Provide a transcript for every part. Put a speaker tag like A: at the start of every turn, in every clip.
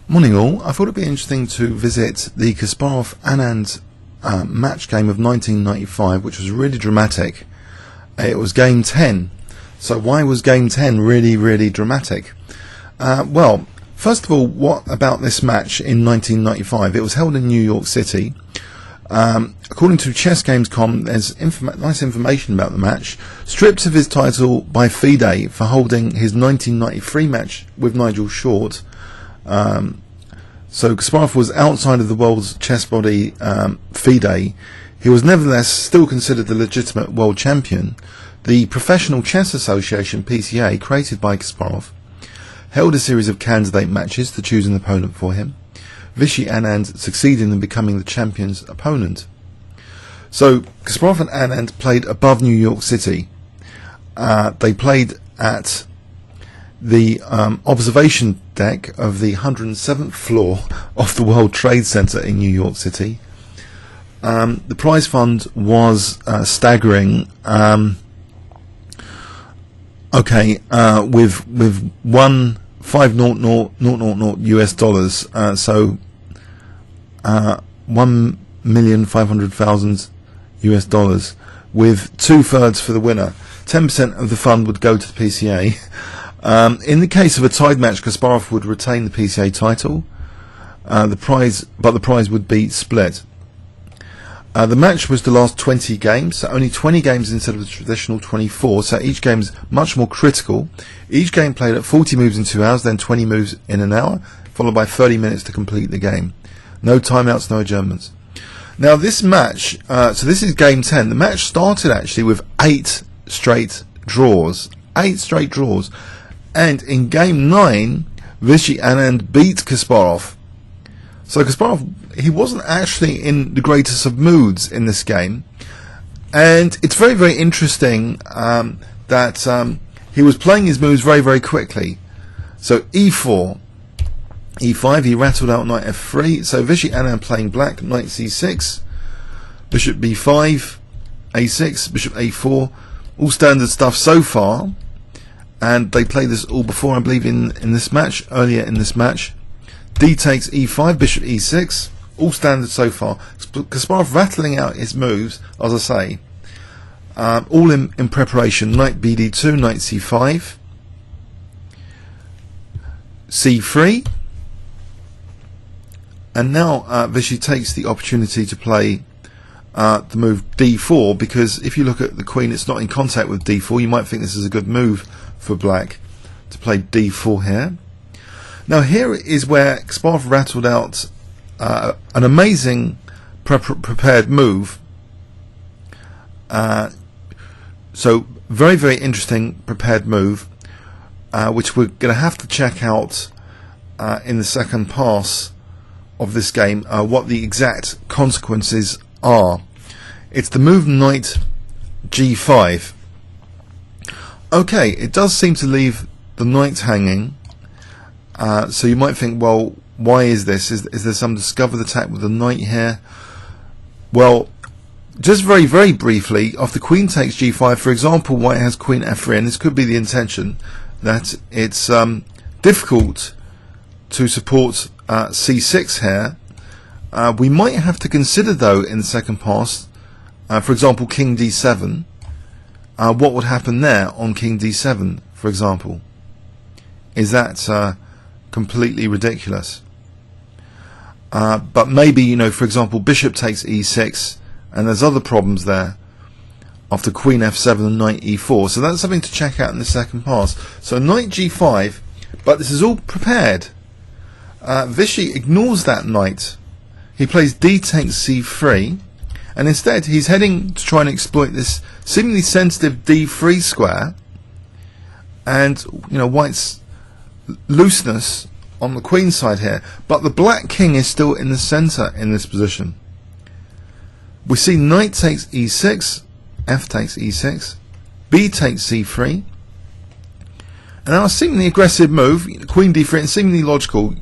A: Morning all. I thought it'd be interesting to visit the Kasparov-Anand match game of 1995, which was really dramatic. It was game 10. So why was game 10 really dramatic? Well, first of all, what about this match in 1995? It was held in New York City. According to ChessGames.com, there's nice information about the match. Stripped of his title by FIDE for holding his 1993 match with Nigel Short. So Kasparov was outside of the world's chess body FIDE. He was nevertheless still considered the legitimate world champion. The Professional Chess Association, PCA, created by Kasparov, held a series of candidate matches to choose an opponent for him. Vishy Anand succeeded in becoming the champion's opponent. So Kasparov and Anand played above New York City. They played at the observation deck of the 107th floor of the World Trade Center in New York City. The prize fund was staggering. With $1,500,000 US dollars, so $1,500,000 US dollars, with 2/3 for the winner. 10% of the fund would go to the PCA. In the case of a tied match, Kasparov would retain the PCA title. The prize would be split. The match was to last 20 games, so only 20 games instead of the traditional 24, so each game is much more critical. Each game played at 40 moves in 2 hours, then 20 moves in an hour, followed by 30 minutes to complete the game. No timeouts, no adjournments. Now this match, so this is game 10. The match started actually with 8 straight draws. 8 straight draws. And in game 9, Vishy Anand beat Kasparov. So Kasparov, he wasn't actually in the greatest of moods in this game, and it's very interesting that he was playing his moves very quickly. So e4, e5, he rattled out knight f3. So Vishy Anand playing black, knight c6, bishop b5, a6, bishop a4, all standard stuff so far. And they played this all before, I believe, in this match, earlier in this match. D takes e5, bishop e6, all standard so far. Kasparov rattling out his moves, as I say, all in preparation. Knight bd2, knight c5, c3, and now Vishy takes the opportunity to play the move d4, because if you look at the queen, it's not in contact with d4. You might think this is a good move for black to play d4 here. Now here is where Kasparov rattled out an amazing prepared move. So very interesting prepared move, which we're going to have to check out in the second pass of this game, what the exact consequences are. It's the move knight g5. Okay, it does seem to leave the knight hanging. So you might think, well, why is this? Is there some discovered attack with the knight here? Well, just very briefly, after queen takes g5, for example, white has queen f3, and this could be the intention, that it's difficult to support c6 here. We might have to consider, though, in the second pass, for example, king d7. What would happen there on king d7, for example? Is that completely ridiculous? But maybe, for example, bishop takes e6, and there's other problems there after queen f7 and knight e4. So that's something to check out in the second pass. So knight g5, but this is all prepared. Vishy ignores that knight. He plays d takes c3, and instead he's heading to try and exploit this seemingly sensitive d3 square, and white's looseness on the queen side here, but the black king is still in the center in this position. We see knight takes e6, f takes e6, b takes c3, and now a seemingly aggressive move, queen d3, and seemingly logical.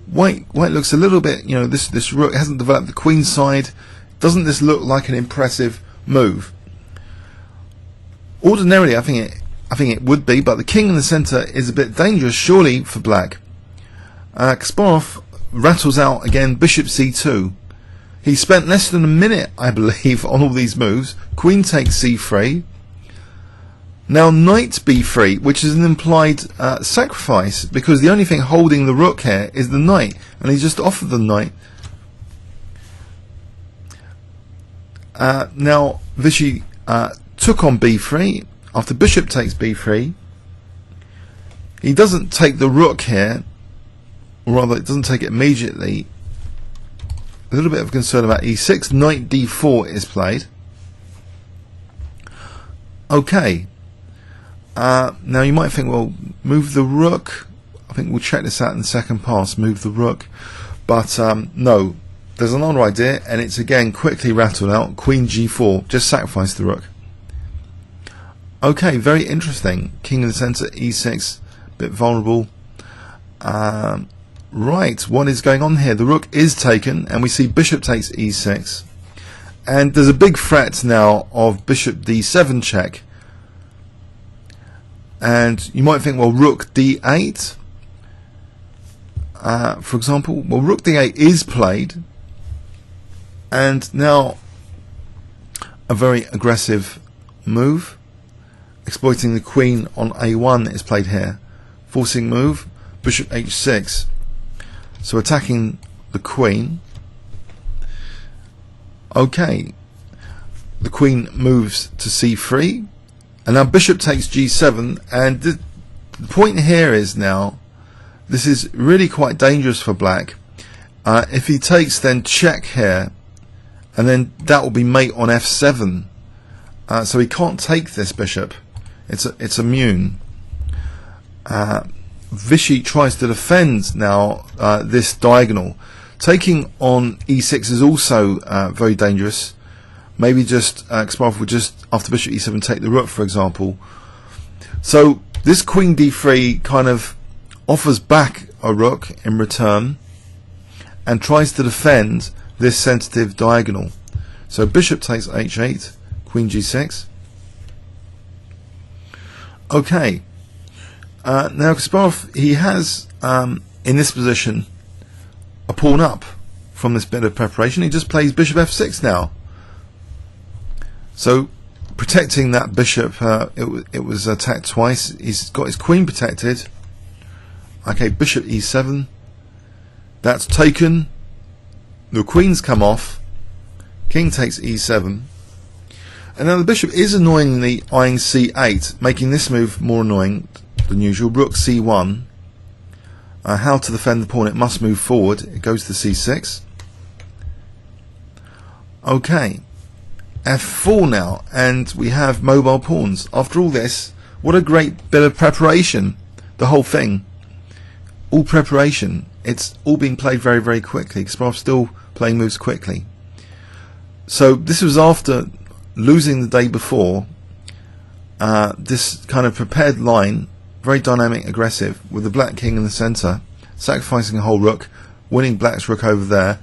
A: White looks a little bit, this rook hasn't developed the queen side. Doesn't this look like an impressive move? Ordinarily, I think it would be, but the king in the center is a bit dangerous, surely, for black. Kasparov rattles out again bishop c2. He spent less than a minute, I believe, on all these moves. Queen takes c3. Now knight b3, which is an implied sacrifice, because the only thing holding the rook here is the knight, and he just offered the knight. Now Vishy took on b3. After bishop takes b3, he doesn't take the rook here, or rather it doesn't take it immediately. A little bit of concern about e6. Knight d4 is played. Okay. Now you might think, well, move the rook. I think we'll check this out in the second pass. Move the rook. But no, there's another idea, and it's again quickly rattled out. Queen g4. Just sacrifice the rook. Okay, very interesting. King in the centre, e6, bit vulnerable. Right, what is going on here? The rook is taken, and we see bishop takes e6. And there's a big threat now of bishop d7 check. And you might think, well, rook d8, for example. Well, rook d8 is played. And now a very aggressive move. Exploiting the queen on a1 is played here. Forcing move, bishop h6. So attacking the queen. Okay. The queen moves to c3. And now bishop takes g7. And the point here is now, this is really quite dangerous for black. If he takes, then check here. And then that will be mate on f7. So he can't take this bishop. It's immune. Vishy tries to defend now this diagonal. Taking on e6 is also very dangerous. Maybe just Kasparov would just, after bishop e7, take the rook, for example. So this queen d3 kind of offers back a rook in return and tries to defend this sensitive diagonal. So bishop takes h8, queen g6. Okay. Now Kasparov, he has in this position a pawn up from this bit of preparation. He just plays bishop f6 now. So protecting that bishop, it was attacked twice. He's got his queen protected. Okay, bishop e7. That's taken. The queen's come off. King takes e7. And now the bishop is annoyingly eyeing c8, making this move more annoying than usual. Rook c1. How to defend the pawn? It must move forward. It goes to c6. Okay. f4 now, and we have mobile pawns. After all this, what a great bit of preparation. The whole thing. All preparation. It's all being played very, very quickly. Kasparov still playing moves quickly. So this was after losing the day before. This kind of prepared line, very dynamic, aggressive, with the black king in the centre, sacrificing a whole rook, winning black's rook over there,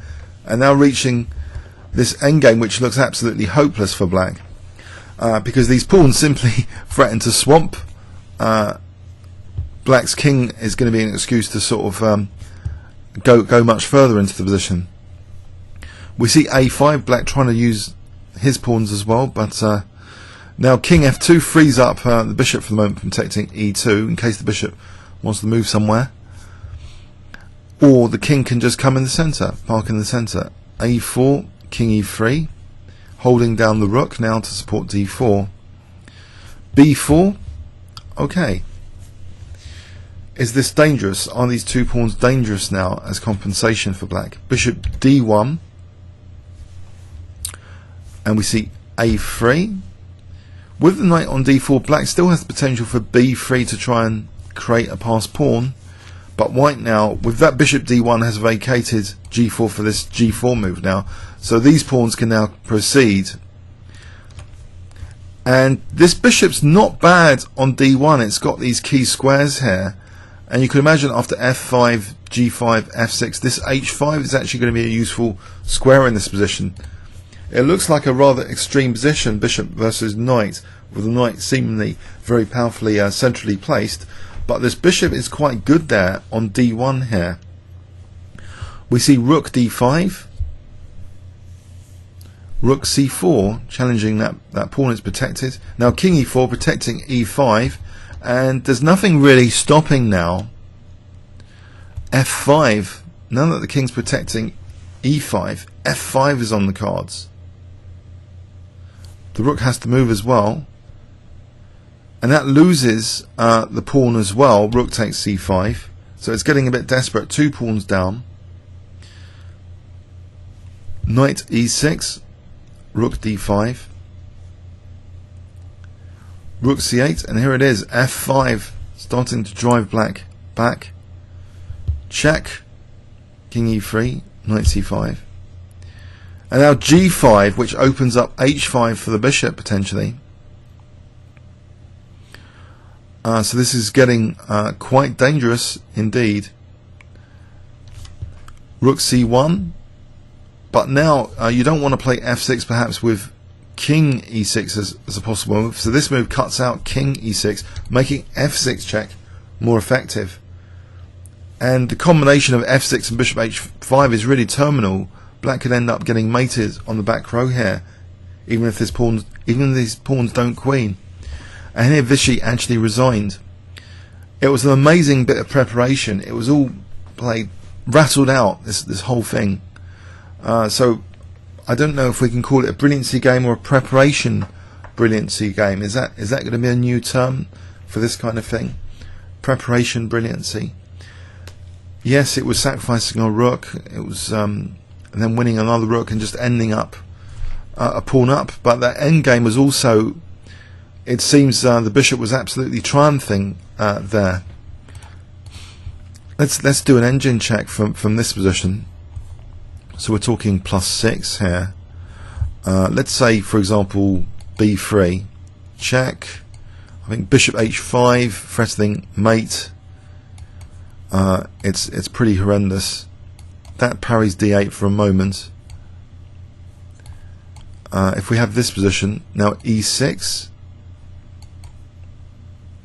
A: and now reaching this endgame which looks absolutely hopeless for black, because these pawns simply threaten to swamp. Black's king is going to be an excuse to sort of go much further into the position. We see a5, black trying to use his pawns as well, but now king f2 frees up the bishop for the moment from protecting e2 in case the bishop wants to move somewhere, or the king can just come in the centre, park in the centre. a4, king e3, holding down the rook now to support d4. b4. Okay, is this dangerous? Are these two pawns dangerous now as compensation for black? Bishop d1, and we see a3. With the knight on d4, black still has the potential for b3 to try and create a passed pawn, but white now, with that bishop d1, has vacated g4 for this g4 move now, so these pawns can now proceed. And this bishop's not bad on d1. It's got these key squares here, and you can imagine after f5, g5, f6, this h5 is actually going to be a useful square in this position. It looks like a rather extreme position, bishop versus knight, with the knight seemingly very powerfully centrally placed, but this bishop is quite good there on d1 here. We see rook d5, rook c4, challenging that pawn is protected. Now king e4 protecting e5, and there's nothing really stopping now f5. Now that the king's protecting e5, f5 is on the cards. The rook has to move as well, and that loses the pawn as well. Rook takes c5, so it's getting a bit desperate. 2 pawns down. Knight e6, rook d5, rook c8, and here it is, f5, starting to drive black back. Check, king e3, knight c5, and now g5, which opens up h5 for the bishop potentially. So this is getting quite dangerous indeed. Rook c1, but now you don't want to play f6 perhaps with king e6 as a possible move. So this move cuts out king e6, making f6 check more effective. And the combination of f6 and bishop h5 is really terminal. Black could end up getting mated on the back row here, even if these pawns don't queen. And here Vishy actually resigned. It was an amazing bit of preparation. It was all played, rattled out, this whole thing. So I don't know if we can call it a brilliancy game or a preparation brilliancy game. Is that going to be a new term for this kind of thing? Preparation brilliancy. Yes, it was sacrificing a rook. It was and then winning another rook and just ending up a pawn up. But that end game was also, it seems, the bishop was absolutely triumphing there. Let's do an engine check from this position. So we're talking +6 here. Let's say, for example, b3, check. I think bishop h5, threatening mate. It's pretty horrendous. That parries d8 for a moment. If we have this position now, e6,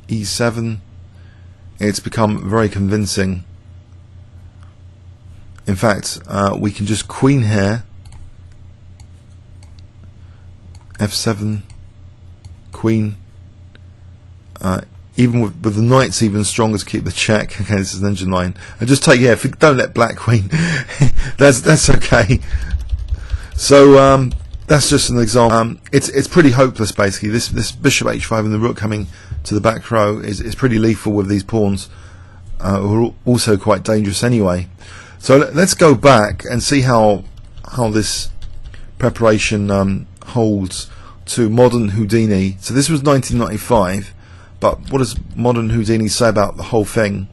A: e7, it's become very convincing. In fact, we can just queen here, f7, queen, even with the knights even stronger to keep the check. Okay, this is an engine line. And just take, yeah, if you don't let black queen, that's okay. So that's just an example. It's pretty hopeless basically. This bishop h5 and the rook coming to the back row is pretty lethal with these pawns, who are also quite dangerous anyway. So let's go back and see how this preparation holds to modern Houdini. So this was 1995, but what does modern Houdini say about the whole thing?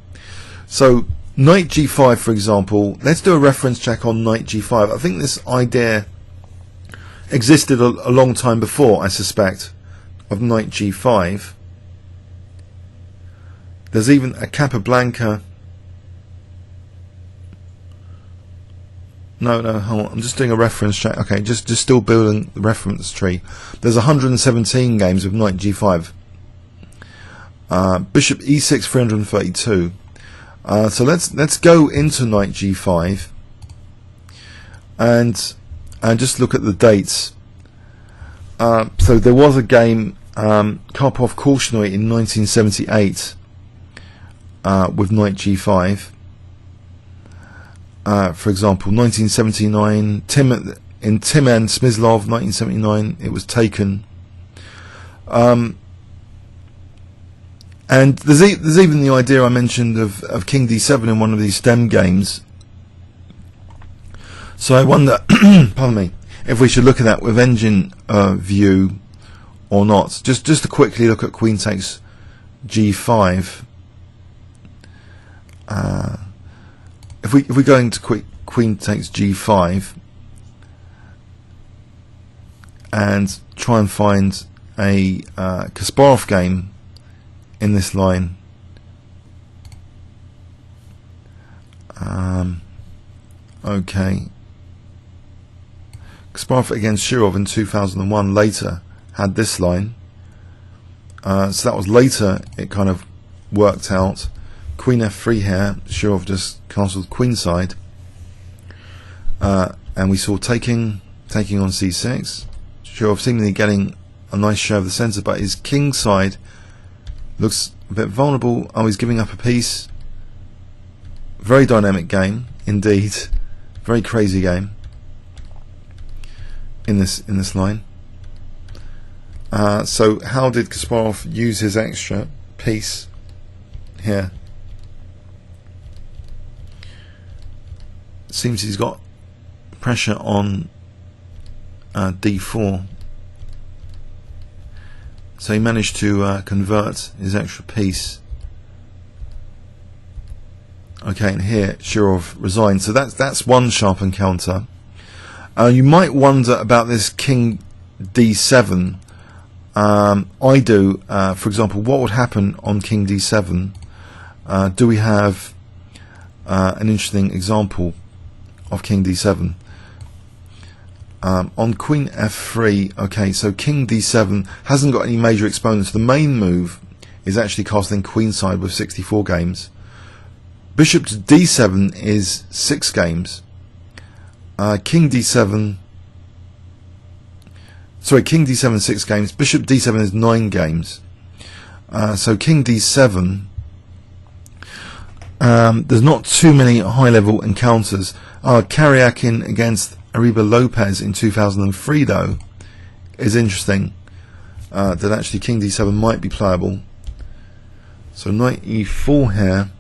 A: So knight g5, for example, let's do a reference check on knight g5. I think this idea existed a long time before, I suspect, of knight g5. There's even a Capablanca. No, hold on. I'm just doing a reference check. Okay, just still building the reference tree. There's 117 games with knight g5. Bishop e6, 332. So let's go into knight g5 and just look at the dates. So there was a game, Karpov-Korchnoi in 1978 with knight g5. For example, 1979, Tim and Smyslov, 1979, it was taken. And there's even the idea I mentioned of king d7 in one of these stem games. So I wonder, pardon me, if we should look at that with engine view or not. Just to quickly look at queen takes g5. If we go into queen takes g5 and try and find a Kasparov game in this line, okay, Kasparov against Shirov in 2001 later had this line, so that was later it kind of worked out. Queen f3 here, Shirov just castled queenside. and we saw taking on c6. Shirov seemingly getting a nice show of the centre, but his king side looks a bit vulnerable. Oh, he's giving up a piece. Very dynamic game indeed. Very crazy game in this line. So how did Kasparov use his extra piece here? It seems he's got pressure on d4, so he managed to convert his extra piece. Okay, and here Shirov resigned. So that's one sharp encounter. You might wonder about this king d7. I do. For example, what would happen on king d7? Do we have an interesting example of king d7? On queen f3, okay, so king d7 hasn't got any major exponents. The main move is actually castling queenside with 64 games. Bishop to d7 is 6 games. King d7, sorry, king d7 6 games. Bishop d7 is 9 games. So king d7, there's not too many high-level encounters. Karyakin against Ariba Lopez in 2003, though, is interesting. That actually king d7 might be playable. So knight e4 here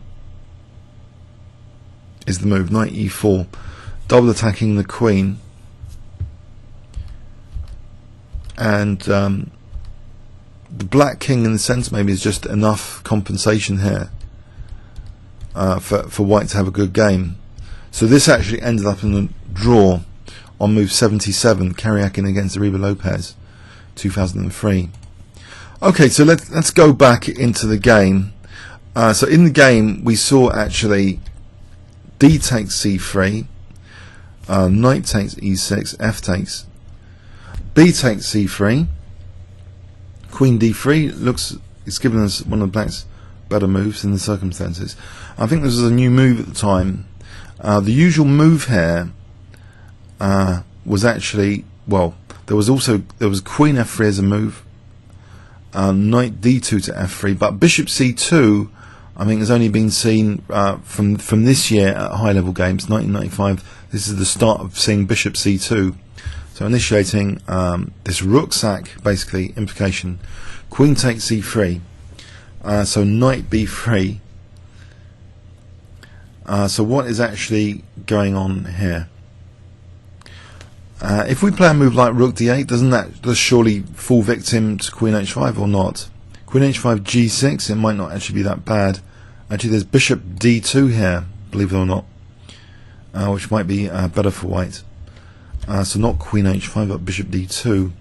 A: is the move. Knight e4, double attacking the queen, and the black king in the centre maybe is just enough compensation here for white to have a good game. So this actually ended up in a draw on move 77, Karyakin against Ariba Lopez, 2003. Okay, so let's go back into the game. So in the game we saw actually d takes c3, knight takes e6, f takes, b takes c3, queen d3 looks, it's given us one of black's better moves in the circumstances. I think this was a new move at the time. The usual move here was actually, well, there was queen f3 as a move, knight d2 to f3, but bishop c2 I think has only been seen from this year at high level games, 1995. This is the start of seeing bishop c2, so initiating this rook sack, basically implication. Queen takes c3, so knight b3. So what is actually going on here? If we play a move like rook d8, doesn't that just surely fall victim to queen h5 or not? Queen h5 g6, it might not actually be that bad. Actually there's bishop d2 here, believe it or not, which might be better for white. So not queen h5 but bishop d2.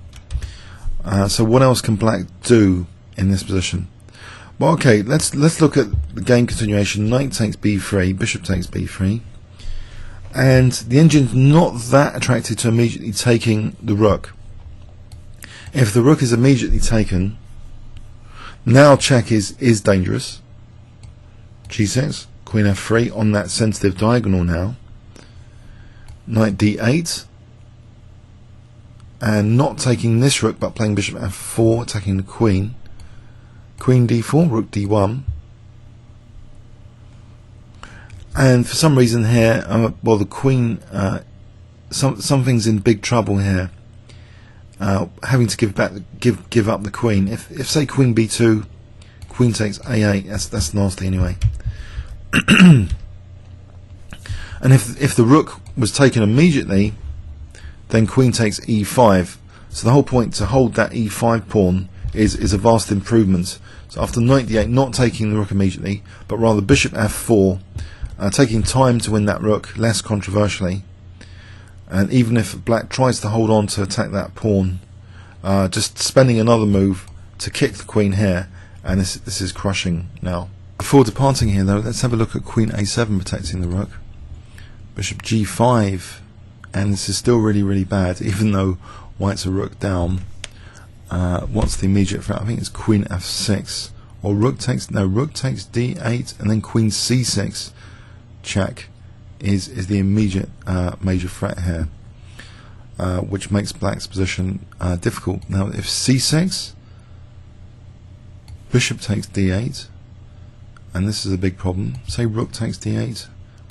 A: So what else can black do in this position? Well, okay, let's look at the game continuation. Knight takes b3, bishop takes b3, and the engine's not that attracted to immediately taking the rook. If the rook is immediately taken, now check is dangerous. g6, queen f3 on that sensitive diagonal now. Knight d8, and not taking this rook but playing bishop f4, attacking the queen. Queen d4, rook d1, and for some reason here, well, the queen, something's in big trouble here, having to give up the queen. If say queen b2, queen takes a8, that's nasty anyway. And if the rook was taken immediately, then queen takes e5. So the whole point to hold that e5 pawn is a vast improvement. So after knight d8, not taking the rook immediately, but rather bishop f4, taking time to win that rook, less controversially. And even if black tries to hold on to attack that pawn, just spending another move to kick the queen here, and this is crushing now. Before departing here though, let's have a look at queen a7 protecting the rook. Bishop g5, and this is still really bad, even though white's a rook down. What's the immediate threat? I think it's queen f6, or rook takes d8 and then queen c6, check, is the immediate major threat here, which makes black's position difficult. Now if c6, bishop takes d8, and this is a big problem. Say rook takes d8,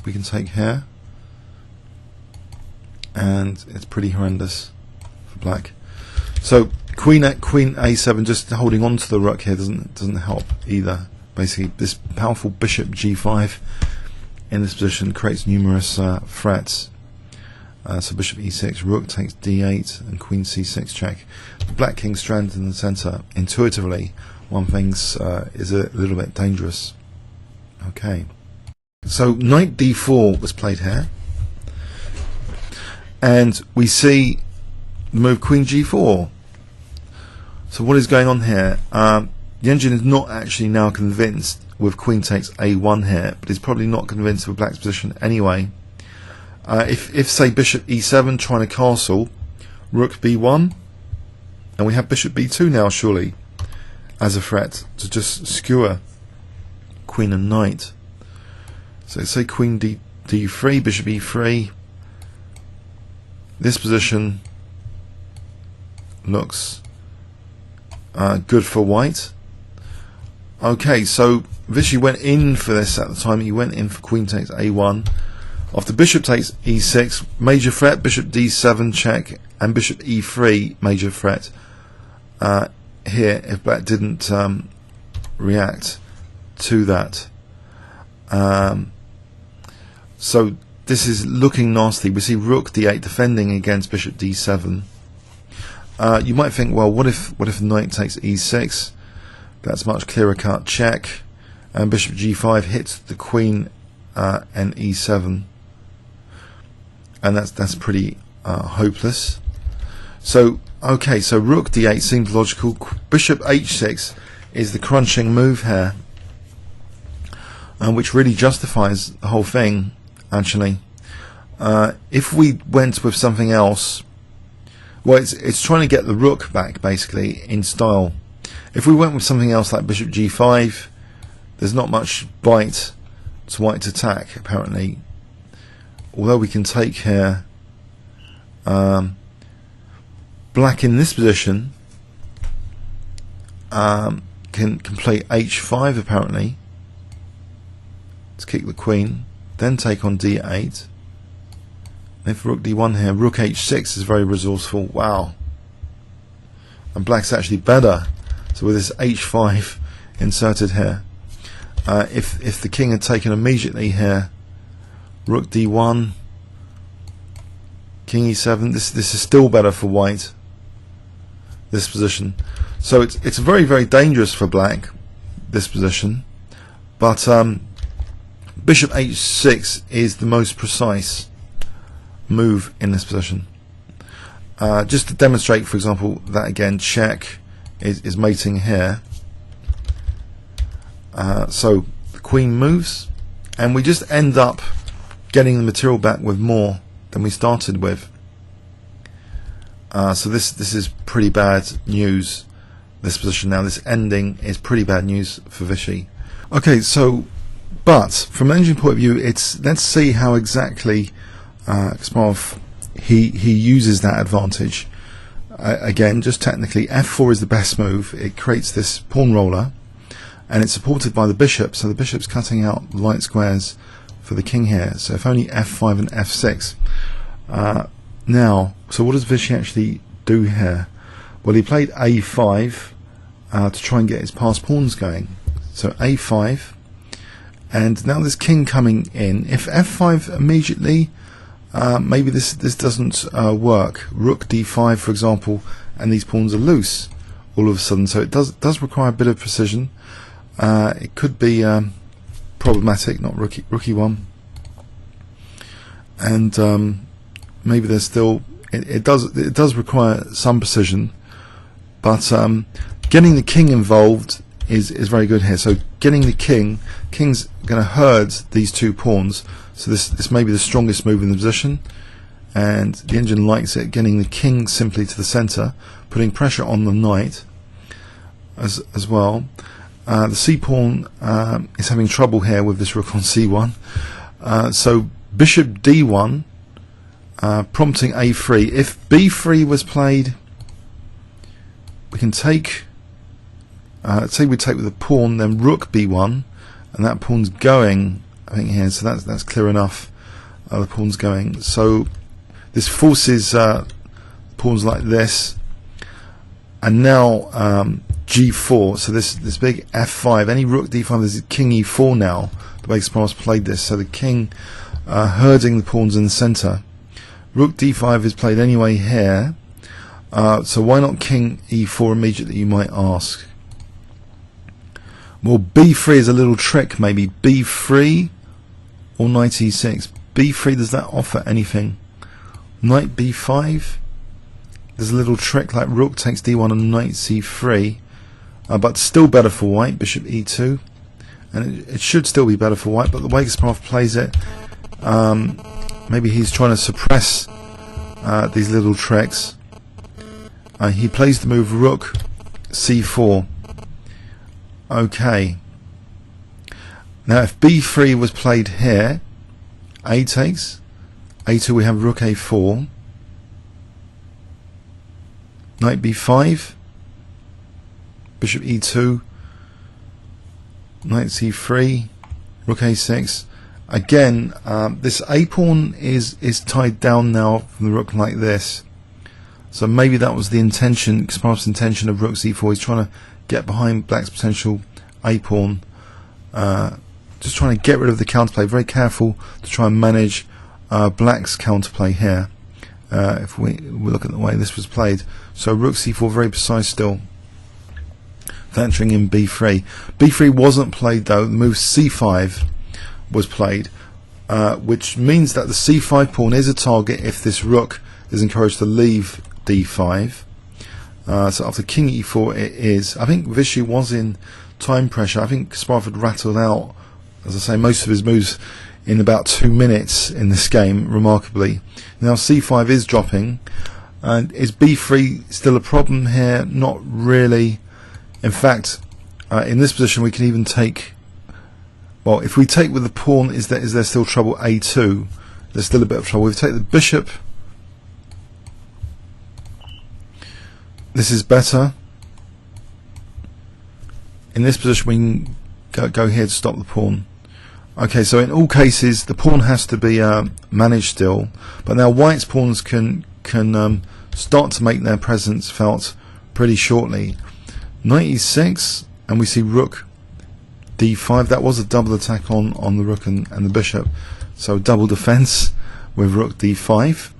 A: we can take here, and it's pretty horrendous for black. So queen a7, just holding on to the rook here doesn't help either. Basically, this powerful bishop g5 in this position creates numerous threats. So bishop e6, rook takes d8, and queen c6 check. The black king stranded in the center. Intuitively, one thinks is a little bit dangerous. Okay, so knight d4 was played here, and we see the move queen g4. So what is going on here? The engine is not actually now convinced with queen takes a1 here, but it's probably not convinced with black's position anyway. If say bishop e7 trying to castle, rook b1, and we have bishop b2 now surely as a threat to just skewer queen and knight. So say queen d3, bishop e3. This position looks good for white. Okay, so Vishy went in for this at the time. He went in for queen takes a1. After bishop takes e6, major threat, bishop d7 check, and bishop e3 major threat here if black didn't react to that. So this is looking nasty. We see rook d8 defending against bishop d7. You might think, well, what if knight takes e6? That's much clearer cut. Check, and bishop g5 hits the queen and e7, and that's pretty hopeless. So okay, so rook d8 seems logical. Bishop h6 is the crunching move here, which really justifies the whole thing. Actually, if we went with something else, well, it's trying to get the rook back basically in style. If we went with something else like bishop g5, there's not much bite to white's attack apparently. Although we can take here, black in this position can play h5 apparently to kick the queen, then take on d8. If rook d1 here, rook h6 is very resourceful. Wow. And black's actually better. So with this h5 inserted here, if the king had taken immediately here, rook d1, king e7, this is still better for white, this position. So it's very, very dangerous for black, this position. But bishop h6 is the most precise move in this position. Just to demonstrate, for example, that again, check is mating here. So the queen moves, and we just end up getting the material back with more than we started with. So this is pretty bad news, this position now. This ending is pretty bad news for Vishy. Okay, so but from an engine point of view, let's see how exactly Kasparov he uses that advantage. Again, just technically, f4 is the best move. It creates this pawn roller, and it's supported by the bishop, so the bishop's cutting out the light squares for the king here. So if only f5 and f6. Now, so what does Vishy actually do here? Well, he played a5 to try and get his passed pawns going. So a5, and now there's king coming in. If f5 immediately, maybe this doesn't work. Rook d5, for example, and these pawns are loose all of a sudden. So it does require a bit of precision. It could be problematic, not rook e1, and maybe there's still it does require some precision, but getting the king involved is very good here. So getting the king's going to herd these two pawns. So this may be the strongest move in the position, and the engine likes it. Getting the king simply to the center, putting pressure on the knight as well. The c pawn is having trouble here with this rook on c1. So bishop d1, prompting a3. If b3 was played, we can take, let's say we take with a pawn, then rook b1, and that pawn's going, I think, here, so that's clear enough. The pawn's going, so this forces pawns like this, and now g4, so this big f5, any rook d5, there's king e4 now, the way Kasparov's played this, so the king herding the pawns in the centre. Rook d5 is played anyway here, so why not king e4 immediately, you might ask. Well, b3 is a little trick, maybe b3 or knight e6. b3, does that offer anything? Knight b5, there's a little trick like rook takes d1 and knight c3, but still better for white. Bishop e2, and it should still be better for white, but the way Kasparov plays it, maybe he's trying to suppress these little tricks. He plays the move rook c4. Okay, now if b3 was played here, a takes, a2, we have rook a4, knight b5, bishop e2, knight c3, rook a6. Again, this a pawn is tied down now from the rook like this, so maybe that was the intention, Kasparov's intention of rook c4. He's trying to get behind black's potential a pawn, just trying to get rid of the counterplay. Very careful to try and manage black's counterplay here. If we look at the way this was played, so rook c4, very precise still, venturing in b3. b3 wasn't played though. The move c5 was played, which means that the c5 pawn is a target if this rook is encouraged to leave d5. So after king e4 it is. I think Vishy was in time pressure. I think Kasparov had rattled out, as I say, most of his moves in about 2 minutes in this game, remarkably. Now c5 is dropping, and is b3 still a problem here? Not really. In fact, in this position we can even take, well, if we take with the pawn, is there still trouble? a2, there's still a bit of trouble. If we take the bishop, this is better. In this position we can go here to stop the pawn. Okay, so in all cases the pawn has to be managed still, but now white's pawns can start to make their presence felt pretty shortly. Knight e6, and we see rook d5. That was a double attack on the rook and the bishop, so double defense with rook d5.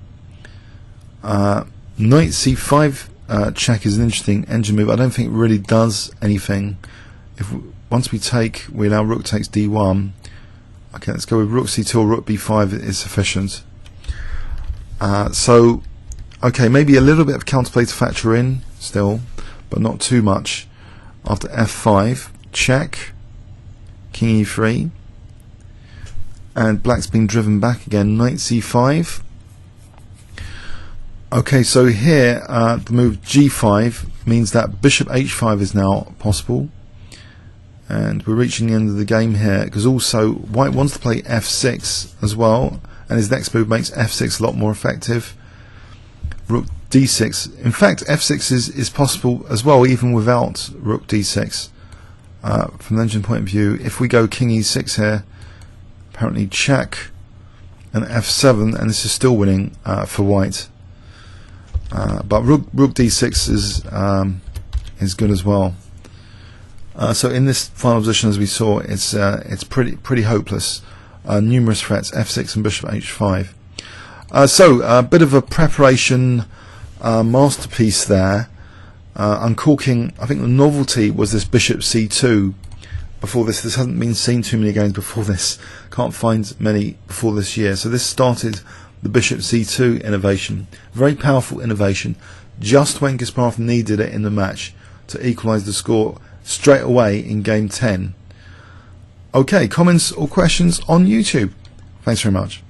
A: Knight c5 check is an interesting engine move. I don't think it really does anything. Once we take, we allow rook takes d1. Okay, let's go with rook c2 or rook b5 is sufficient. So, okay, maybe a little bit of counterplay to factor in still, but not too much. After f5, check, king e3, and black's been driven back again. Knight c5. Okay, so here the move g5 means that bishop h5 is now possible, and we're reaching the end of the game here, because also white wants to play f6 as well, and his next move makes f6 a lot more effective. Rook d6. In fact, f6 is possible as well, even without rook d6. From the engine point of view, if we go king e6 here, apparently check, and f7, and this is still winning for white. But rook d6 is good as well. So in this final position, as we saw, it's pretty hopeless. Numerous threats, f6 and bishop h5. So a bit of a preparation masterpiece there. Uncorking, I think the novelty was this bishop c2. Before this hasn't been seen too many games before this. Can't find many before this year. So this started the bishop c2 innovation. Very powerful innovation, just when Kasparov needed it in the match to equalise the score straight away in game 10. Okay, comments or questions on YouTube? Thanks very much.